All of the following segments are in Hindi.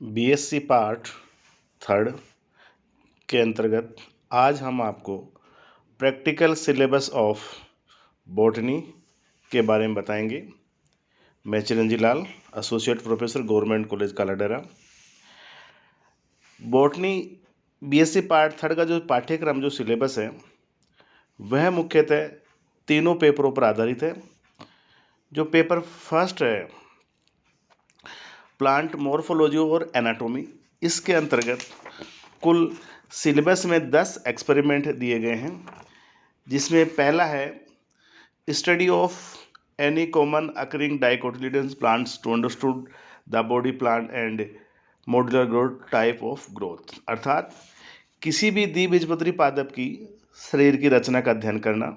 बीएससी पार्ट थर्ड के अंतर्गत आज हम आपको प्रैक्टिकल सिलेबस ऑफ बॉटनी के बारे में बताएंगे। मैं Chiranji Lal, associate professor, government college Kaladera. Botany BSc part third का जो पाठ्यक्रम, जो सिलेबस है, वह मुख्यतः तीनों पेपरों पर आधारित है। जो पेपर फर्स्ट है, प्लांट मॉर्फोलॉजी और एनाटॉमी, इसके अंतर्गत कुल सिलेबस में 10 एक्सपेरिमेंट दिए गए हैं, जिसमें पहला है study of any common occurring dicotyledons plants to understood the body plant and modular growth type of growth, अर्थात किसी भी द्विबीजपत्री पादप की शरीर की रचना का अध्ययन करना।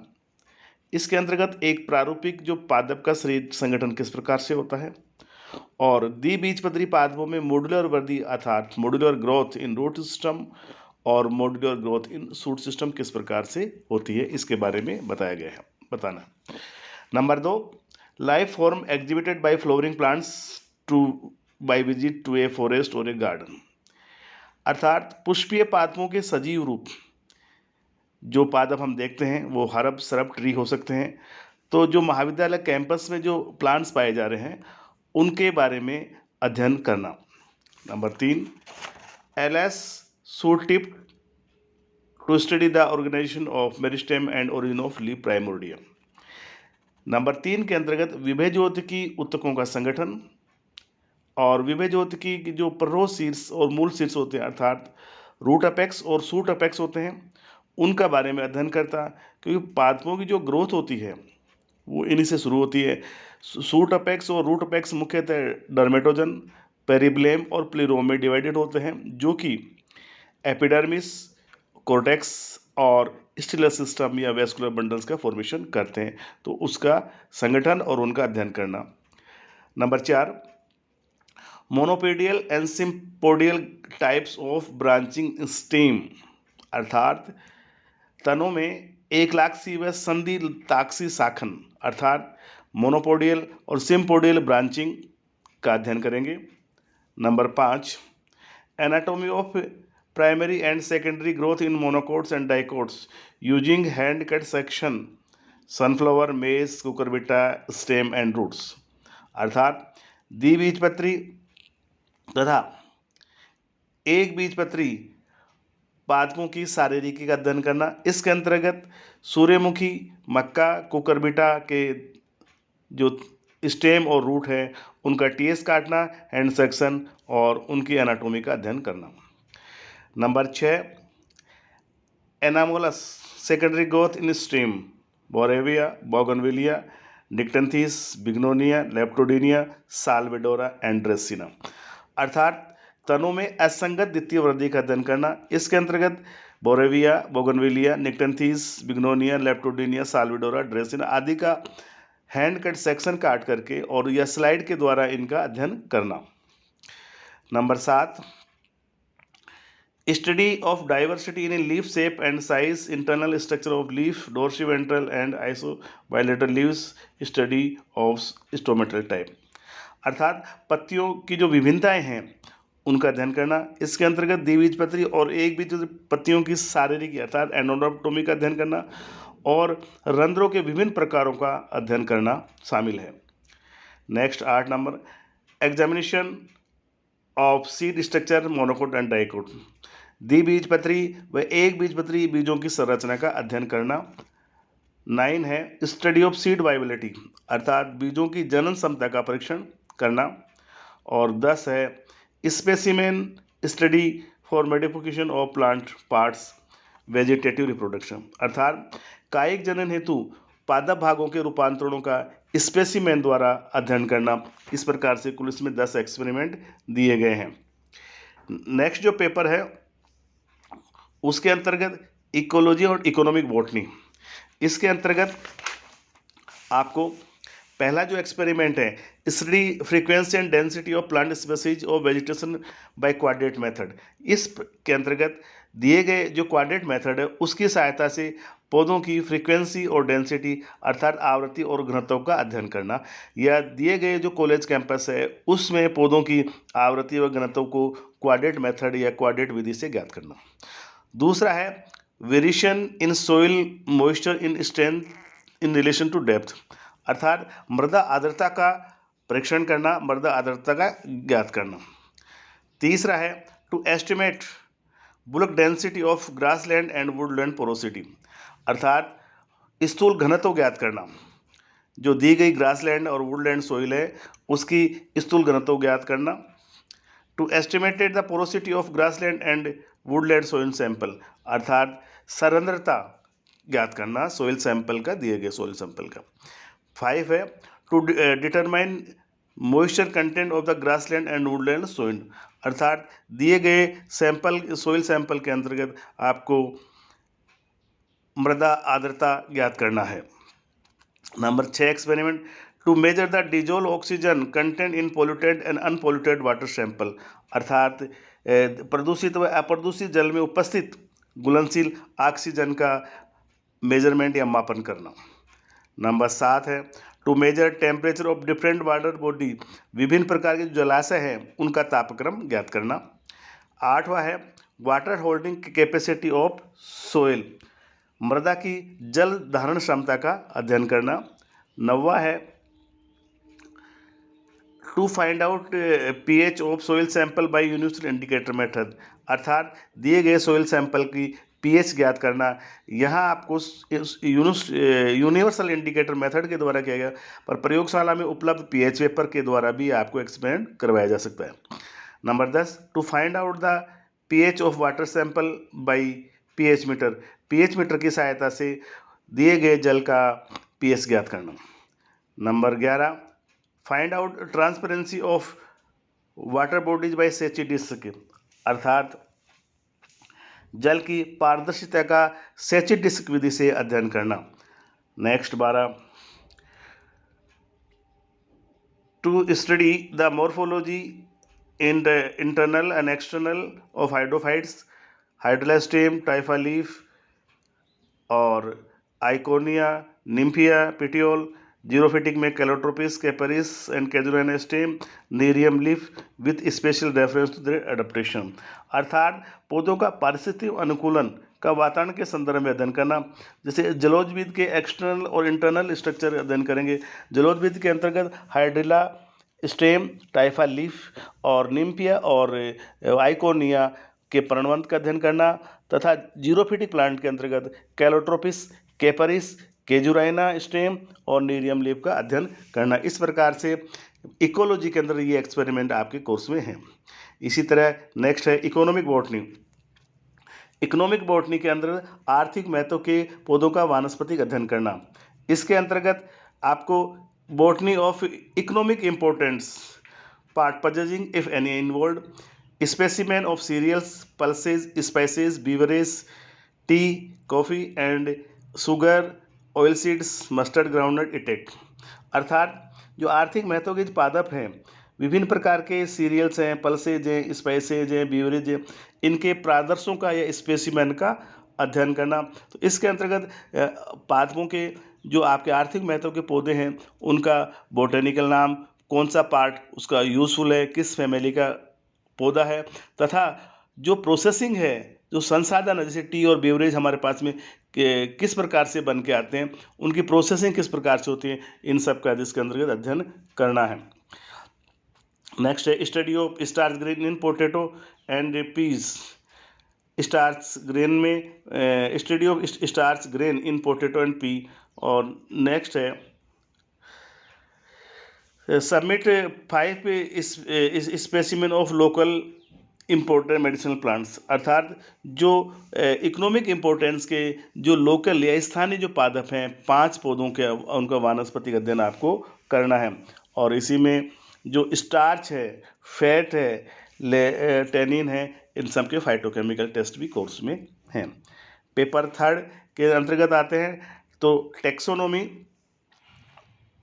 इसके अंतर्गत एक प्रारूपिक जो पादप का शरीर संगठन किस प्रकार से होता है, और द्विबीजपत्री पादपों में मॉड्यूलर वृद्धि अर्थात modular growth in root system और modular growth in shoot system किस प्रकार से होती है, इसके बारे में बताया गया है बताना। Number 2, life form exhibited by flowering plants to by visit to a forest और ए गार्डन, अर्थात पुष्पीय पादपों के सजीव रूप। जो पादप हम देखते हैं वो हरब सरब ट्री हो सकते हैं। तो जो महाविद्यालय कैंपस में जो प्लांट्स पाए जा रहे हैं उनके बारे में अध्ययन करना। Number 3, LS shoot tip to study the organization of meristem and origin of leaf primordium. Number 3 के अंतर्गत विभेजोतकी उत्तकों का संगठन और विभेजोतकी की जो प्ररोह शीर्ष और मूल शीर्ष होते हैं, अर्थात रूट अपेक्स और सूट अपेक्स होते हैं, उनका बारे में अध्ययन करता। क्योंकि पादपों की जो ग्रोथ होती है वो इन्हीं से शुरू होती है। सूट अपेक्स और रूट अपेक्स मुख्यतः डर्मेटोजन, पेरिब्लेम और प्लेरोम में डिवाइडेड होते हैं, जो कि एपिडर्मिस, कोर्टेक्स और स्टिलर सिस्टम या वेस्कुलर बंडल्स का फॉर्मेशन करते हैं। तो उसका संगठन और उनका अध्ययन करना। Number 4, monopodial and sympodial types of branching stem, अर्थात तनों में एक लाक्षी व संधि ताक्षी शाखन अर्थात मोनोपोडियल और सिम्पोडियल ब्रांचिंग का अध्ययन करेंगे। Number 5, anatomy of primary and secondary growth in monocots and dicots using hand cut section sunflower, मेज, कुकुरबिटा, स्टेम एंड रूट्स, अर्थात द्विबीजपत्री तथा एक बीजपत्री पादपों की शारीरिकी का अध्ययन करना। इसके अंतर्गत सूर्यमुखी, मक्का, कुकुरबिटा के जो स्टेम और रूट है उनका टीएस काटना, हैंड सेक्शन और उनकी एनाटॉमी का अध्ययन करना। Number 6, anomalous secondary growth in stem, Boerhavia, Bougainvillea, Nyctanthes, Bignonia, Leptadenia, Salvadora and Dracaena, अर्थात तनों में असंगत द्वितीय वृद्धि का अध्ययन करना। इसके अंतर्गत बोरेविया, बोगनविलिया, निक्टेंथिस, बिग्नोनिया, लेप्टोडिनिया, साल्वेडोरा, ड्रेसिना आदि का हैंड कट सेक्शन काट करके और या स्लाइड के द्वारा इनका अध्ययन करना। Number 7, study of diversity in leaf shape and size, internal structure of leaf, dorsiventral and isobilateral leaves, study of stomatal type, अर्थात पत्तियों की जो विभिन्नताएं हैं उनका अध्ययन करना। इसके अंतर्गत द्विबीजपत्री और एक बीज पत्तियों की शारीरिक अर्थात एंडोटोमी का अध्ययन करना और रंध्रों के विभिन्न प्रकारों का अध्ययन करना शामिल है। Next 8 number, examination of seed structure monocot and dicot, द्विबीजपत्री व एक बीजपत्री बीजों की संरचना का अध्ययन करना। 9 है स्टडी ऑफ सीड वाइबिलिटी, अर्थात बीजों की जनन क्षमता का परीक्षण करना। और 10 है specimen study for modification of plant parts, vegetative reproduction, अर्थात कायिक जनन हेतु पादप भागों के रूपांतरणों का स्पेसिमेन द्वारा अध्ययन करना। इस प्रकार से कुल इसमें 10 एक्सपेरिमेंट दिए गए हैं। नेक्स्ट जो पेपर है उसके अंतर्गत इकोलॉजी और इकोनॉमिक बॉटनी, इसके अंतर्गत आपको पहला जो एक्सपेरिमेंट है study frequency and density of plant species of vegetation by quadrat method, इस के अंतर्गत दिए गए जो कोऑर्डिनेट मेथड है उसकी सहायता से पौधों की फ्रीक्वेंसी और डेंसिटी अर्थात आवृत्ति और घनत्व का अध्ययन करना, या दिए गए जो कॉलेज कैंपस है उसमें पौधों की आवृत्ति व घनत्व को कोऑर्डिनेट मेथड या कोऑर्डिनेट विधि से ज्ञात करना। दूसरा है variation in soil moisture in strength in relation to depth, अर्थात मृदा आर्द्रता का परीक्षण करना, मृदा आर्द्रता का ज्ञात करना। तीसरा है to estimate bulk density of grassland and woodland porosity, अर्थात स्थूल घनत्व ज्ञात करना, जो दी गई ग्रासलैंड और वुडलैंड सोइल है उसकी स्थूल घनत्व ज्ञात करना। To estimated the porosity of grassland and woodland soil sample, अर्थात सरंध्रता ज्ञात करना सोइल सैंपल का, दिए गए सोइल सैंपल का। 5 है to determine moisture content of the grassland and woodland soil, अर्थात दिए गए सैंपल सोइल सैंपल के अंतर्गत आपको मृदा आर्द्रता ज्ञात करना है। Number 6 experiment to measure the dissolve oxygen content in polluted and unpolluted water sample, अर्थात प्रदूषित व अप्रदूषित जल में उपस्थित घुलनशील ऑक्सीजन का मेजरमेंट या मापन करना। नंबर 7 है to measure temperature of different water body, विभिन्न प्रकार के जो जलाशय हैं उनका तापक्रम ज्ञात करना। 8वां है water holding capacity of soil, मृदा की जल धारण क्षमता का अध्ययन करना। 9वां है to find out pH of soil sample by universal indicator method, अर्थात दिए गए सोइल सैंपल की पीएच ज्ञात करना। यहाँ आपको यूनिवर्सल इंडिकेटर मेथड के द्वारा किया गया, पर प्रयोगशाला में उपलब्ध पीएच पेपर के द्वारा भी आपको एक्सपेरिमेंट करवाया जा सकता है। Number 10 to find out the pH of water sample by pH meter, pH meter की सहायता से दिए गए जल का पीएच ज्ञात करना। Number 11 find out transparency of water bodies by सेची डिस्क, अर्थात जल की पारदर्शिता का सेची डिस्क विधि से अध्ययन करना। Next 12 to study the morphology in the internal and external of hydrophytes, hydrilla stem, Typha leaf और आइकोनिया, निम्फिया, पिटियोल, जीरोफिटिक में Calotropis, Capparis and Casuarina stem, Nerium leaf with special reference to their adaptation, अर्थात पौधों का पारिस्थितिक अनुकूलन का वातावरण के संदर्भ में अध्ययन करना। जैसे जलोदविद के एक्सटर्नल और इंटरनल स्ट्रक्चर अध्ययन करेंगे। जलोदविद के अंतर्गत हाइड्रिला स्टेम, टाइफा लीफ और निम्फिया और आइकोनिया के पर्णवंत का अध्ययन करना, तथा जीरोफिटिक प्लांट के अंतर्गत कैलोट्रोपिस, कैपरिस, केजुराइना स्टेम और नीरियम लीफ का अध्ययन करना। इस प्रकार से इकोलॉजी के अंदर ये एक्सपेरिमेंट आपके कोर्स में हैं। इसी तरह नेक्स्ट है इकोनॉमिक बॉटनी। इकोनॉमिक बॉटनी के अंदर आर्थिक महत्व के पौधों का वानस्पतिक अध्ययन करना। इसके अंतर्गत आपको botany of economic importance part possessing if any involve, specimen of cereals, pulses, spices, beverage, tea, coffee and sugar, oil seeds, mustard, groundnut, etc, अर्थात जो आर्थिक महत्व के पादप हैं, विभिन्न प्रकार के सीरियल्स हैं, पल्सेज हैं, स्पाइसेज हैं, बीवरेज हैं, इनके प्रादर्शों का या स्पेसिमेन का अध्ययन करना। तो इसके अंतर्गत पादपों के जो आपके आर्थिक महत्व के पौधे हैं उनका बोटेनिकल नाम, कौन सा पार्ट उसका यूजफुल है, किस फैमिली का पौधा है, तथा जो प्रोसेसिंग है, जो संसाधन है, जैसे टी और बेवरेज हमारे पास में किस प्रकार से बन के आते हैं, उनकी प्रोसेसिंग किस प्रकार से होती है, इन सब का इसके अंतर्गत अध्ययन करना है। नेक्स्ट है study of starch grain in potato and peas, starch grain में study of starch grain in potato and pea. और नेक्स्ट है submit 5 specimen of local important medicinal plants, अर्थात जो इकोनॉमिक इम्पोर्टेंस के जो लोकल या स्थानीय जो पादप हैं 5 पौधों के उनका वानस्पतिक अध्ययन आपको करना है। और इसी में जो स्टार्च है, फैट है, टेनिन है, इन सब के फाइटोकेमिकल टेस्ट भी कोर्स में हैं। पेपर 3 के अंतर्गत आते हैं तो taxonomy,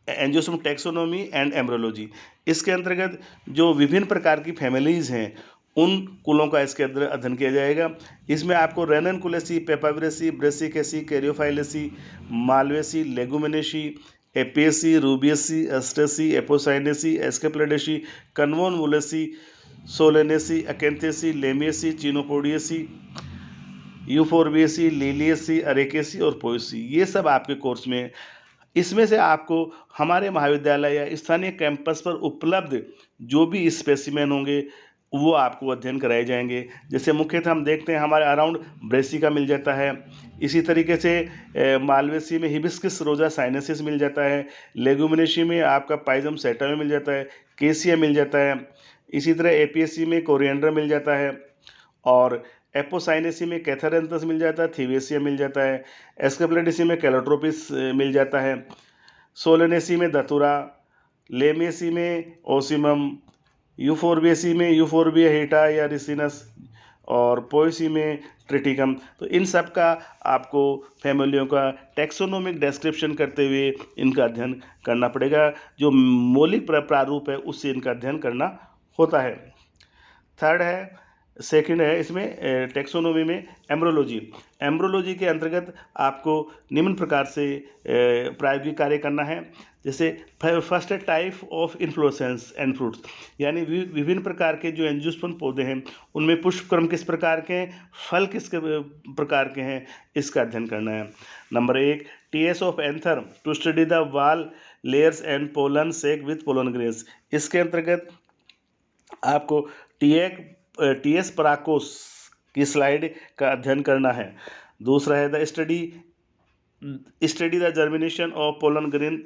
angiosperm taxonomy and embryology. इसके अंतर्गत जो विभिन्न प्रकार की फैमिलीज़ हैं उन कुलों का इसके अंदर अध्ययन किया जाएगा। इसमें आपको Ranunculaceae, Papaveraceae, Brassicaceae, Caryophyllaceae, Malvaceae, Leguminosae, Apiaceae, Rubiaceae, Asteraceae, Apocynaceae, Asclepiadaceae, Convolvulaceae, Solanaceae, Acanthaceae, Lamiaceae, Chenopodiaceae, Euphorbiaceae, Liliaceae, Arecaceae और पोएसी, ये सब आपके कोर्स में। इसमें से आपको हमारे महाविद्यालय या स्थानीय कैंपस पर उपलब्ध जो भी स्पेसिमेन होंगे वो आपको अध्ययन कराए जाएंगे। जैसे मुख्यतः हम देखते हैं हमारे अराउंड ब्रेसिका मिल जाता है, इसी तरीके से मालवेसी में हिबिस्कस रोजा साइनेसिस मिल जाता है, लेगुमिनेसी में आपका पाइजम सेटा मिल जाता है, केसिया मिल जाता है, इसी तरह एपीएससी में कोरिएंडर मिल जाता है, और एपोसाइनेसी में कैथारेंथस मिल जाता है, थीवेसिया मिल जाता है, एस्केप्लेडेसी में कैलोट्रोपिस मिल जाता है, सोलेनेसी में दतुरा, लेमियसी में ओसिमम, यूफोरबियसी में यूफोरबिया हीटा या रिसिनस, और पोएसी में ट्रिटिकम। तो इन सब का आपको फैमिलियों का टैक्सोनोमिक डिस्क्रिप्शन करते हुए इनका अध्ययन करना पड़ेगा। जो मौलिक प्रारूप है उससे इनका अध्ययन करना होता है। थर्ड है, सेकंड है इसमें टैक्सोनॉमी में एम्ब्रोलॉजी। एम्ब्रोलॉजी के अंतर्गत आपको निम्न प्रकार से प्रायोगिक कार्य करना है। जैसे फर्स्ट है type of inflorescence and fruits, यानी विभिन्न प्रकार के जो एंजियोस्पर्म पौधे हैं उनमें पुष्पक्रम किस प्रकार के हैं, फल किस प्रकार के हैं, इसका अध्ययन करना है। Number 1, TS of anther to study the wall layers and pollen sac with pollen grains. इसके अंतर्गत आपको टीएस पराकोस की स्लाइड का अध्ययन करना है। दूसरा है the study the germination of pollen grain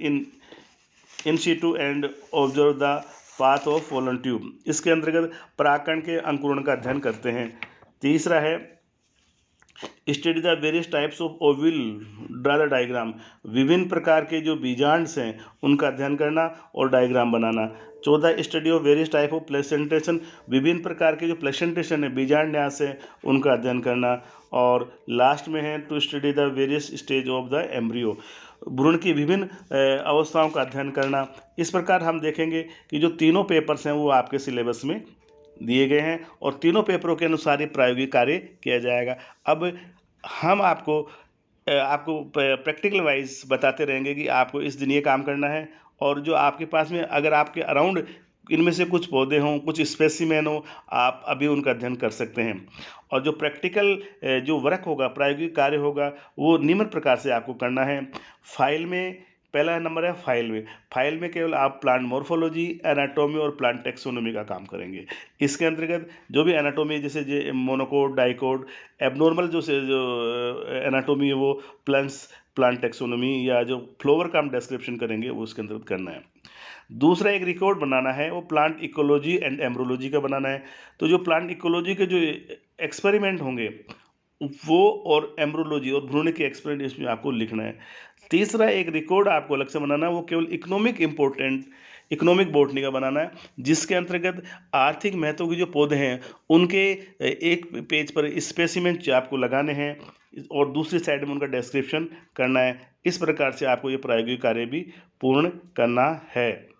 in situ and observe the path of pollen tube. इसके अंतर्गत परागकण के अंकुरण का अध्ययन करते हैं। तीसरा है study the various types of ओविल, draw the diagram. विभिन्न प्रकार के जो बीजांड्स हैं उनका अध्ययन करना और diagram banana. 14 study of various type of placentation. विभिन्न प्रकार के जो प्लेसेंटेशन है, बीजांड न्यास है, उनका अध्ययन करना। और लास्ट में है to study the various stage of the embryo. भ्रूण की विभिन्न अवस्थाओं का अध्ययन करना। इस प्रकार हम देखेंगे कि जो तीनों पेपर्स हैं वो आपके सिलेबस में दिए गए हैं और तीनों पेपरों के अनुसार ही प्रायोगिक कार्य किया जाएगा। अब हम आपको प्रैक्टिकल वाइज बताते रहेंगे कि आपको इस दिन ये काम करना है, और जो आपके पास में अगर आपके अराउंड इनमें से कुछ पौधे हों, कुछ स्पेसिमेन हो, आप अभी उनका अध्ययन कर सकते हैं। और जो प्रैक्टिकल जो वर्क होगा, प्रायोगिक कार्य होगा, वो निम्न प्रकार से आपको करना है। फाइल में पहला नंबर है फाइल में केवल आप प्लांट मॉर्फोलॉजी, एनाटॉमी और प्लांट टेक्सोनोमी का काम करेंगे। इसके अंतर्गत जो भी एनाटॉमी, जैसे मोनोकोट, डाइकोट, एबनॉर्मल जो एनाटॉमी है वो प्लांट टेक्सोनोमी या जो फ्लोवर का हम डिस्क्रिप्शन करेंगे वो उसके अंतर्गत करना है। दूसरा एक रिकॉर्ड बनाना है, वो प्लांट इकोलॉजी एंड एम्ब्रोलॉजी का बनाना है। तो जो प्लांट इकोलॉजी के जो एक्सपेरिमेंट होंगे वो, और एम्ब्रोलॉजी और भ्रूण के एक्सपेरिमेंट, इसमें आपको लिखना है। तीसरा एक रिकॉर्ड आपको अलग से बनाना है, वो केवल इकोनॉमिक बॉटनी का बनाना है, जिसके अंतर्गत आर्थिक महत्व के जो पौधे हैं उनके एक पेज पर स्पेसिमेन आपको लगाने हैं और दूसरी साइड में उनका डिस्क्रिप्शन करना है। इस प्रकार से आपको ये प्रायोगिक कार्य भी पूर्ण करना है।